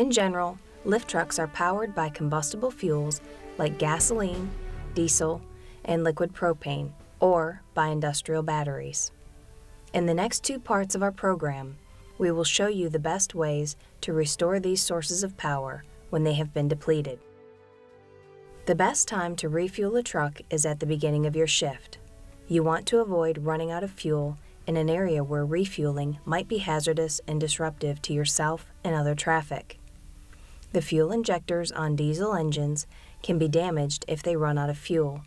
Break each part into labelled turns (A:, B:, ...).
A: In general, lift trucks are powered by combustible fuels like gasoline, diesel, and liquid propane, or by industrial batteries. In the next two parts of our program, we will show you the best ways to restore these sources of power when they have been depleted. The best time to refuel a truck is at the beginning of your shift. You want to avoid running out of fuel in an area where refueling might be hazardous and disruptive to yourself and other traffic. The fuel injectors on diesel engines can be damaged if they run out of fuel.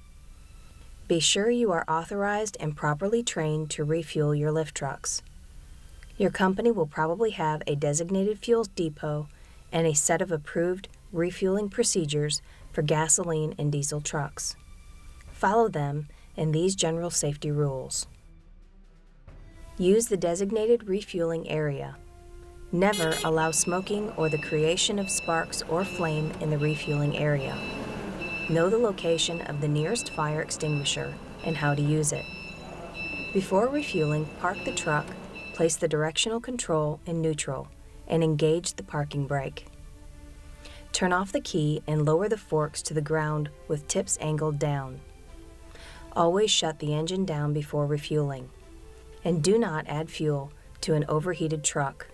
A: Be sure you are authorized and properly trained to refuel your lift trucks. Your company will probably have a designated fuel depot and a set of approved refueling procedures for gasoline and diesel trucks. Follow them and these general safety rules. Use the designated refueling area. Never allow smoking or the creation of sparks or flame in the refueling area. Know the location of the nearest fire extinguisher and how to use it. Before refueling, park the truck, place the directional control in neutral, and engage the parking brake. Turn off the key and lower the forks to the ground with tips angled down. Always shut the engine down before refueling. And do not add fuel to an overheated truck.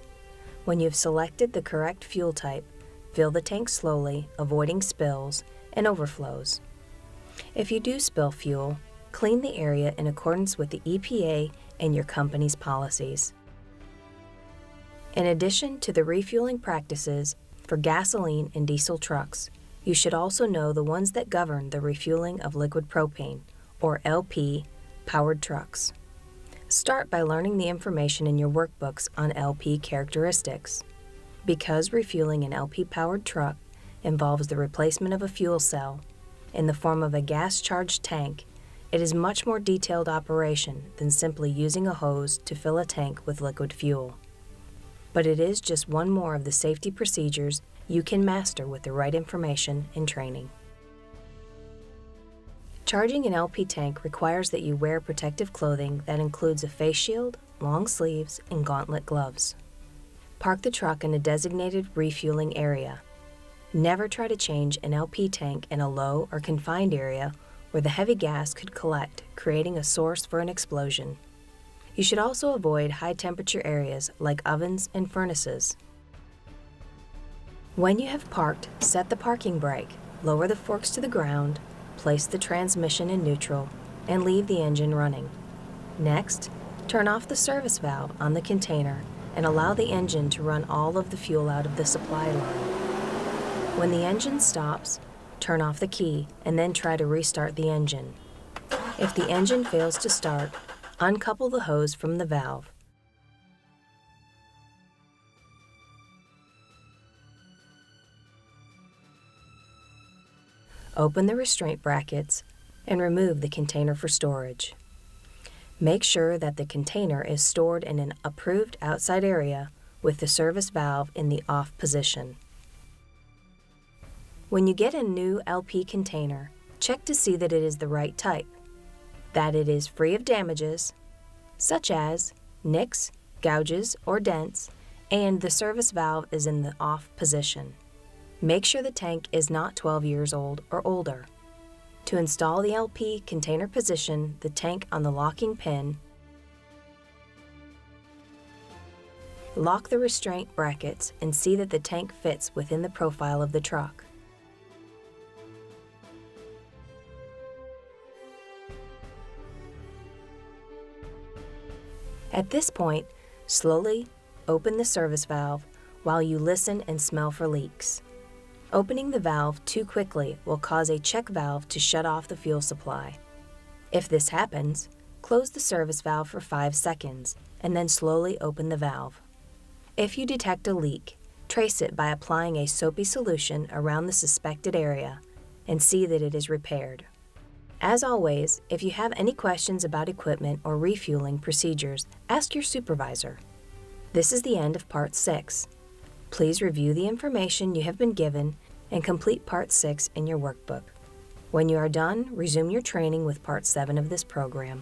A: When you've selected the correct fuel type, fill the tank slowly, avoiding spills and overflows. If you do spill fuel, clean the area in accordance with the EPA and your company's policies. In addition to the refueling practices for gasoline and diesel trucks, you should also know the ones that govern the refueling of liquid propane, or LP, powered trucks. Start by learning the information in your workbooks on LP characteristics. Because refueling an LP-powered truck involves the replacement of a fuel cell in the form of a gas-charged tank, it is much more detailed operation than simply using a hose to fill a tank with liquid fuel. But it is just one more of the safety procedures you can master with the right information and training. Charging an LP tank requires that you wear protective clothing that includes a face shield, long sleeves, and gauntlet gloves. Park the truck in a designated refueling area. Never try to change an LP tank in a low or confined area where the heavy gas could collect, creating a source for an explosion. You should also avoid high-temperature areas like ovens and furnaces. When you have parked, set the parking brake, lower the forks to the ground, place the transmission in neutral, and leave the engine running. Next, turn off the service valve on the container and allow the engine to run all of the fuel out of the supply line. When the engine stops, turn off the key and then try to restart the engine. If the engine fails to start, uncouple the hose from the valve. Open the restraint brackets and remove the container for storage. Make sure that the container is stored in an approved outside area with the service valve in the off position. When you get a new LP container, check to see that it is the right type, that it is free of damages, such as nicks, gouges, or dents, and the service valve is in the off position. Make sure the tank is not 12 years old or older. To install the LP container, position the tank on the locking pin, lock the restraint brackets, and see that the tank fits within the profile of the truck. At this point, slowly open the service valve while you listen and smell for leaks. Opening the valve too quickly will cause a check valve to shut off the fuel supply. If this happens, close the service valve for 5 seconds and then slowly open the valve. If you detect a leak, trace it by applying a soapy solution around the suspected area and see that it is repaired. As always, if you have any questions about equipment or refueling procedures, ask your supervisor. This is the end of Part 6. Please review the information you have been given and complete Part 6 in your workbook. When you are done, resume your training with Part 7 of this program.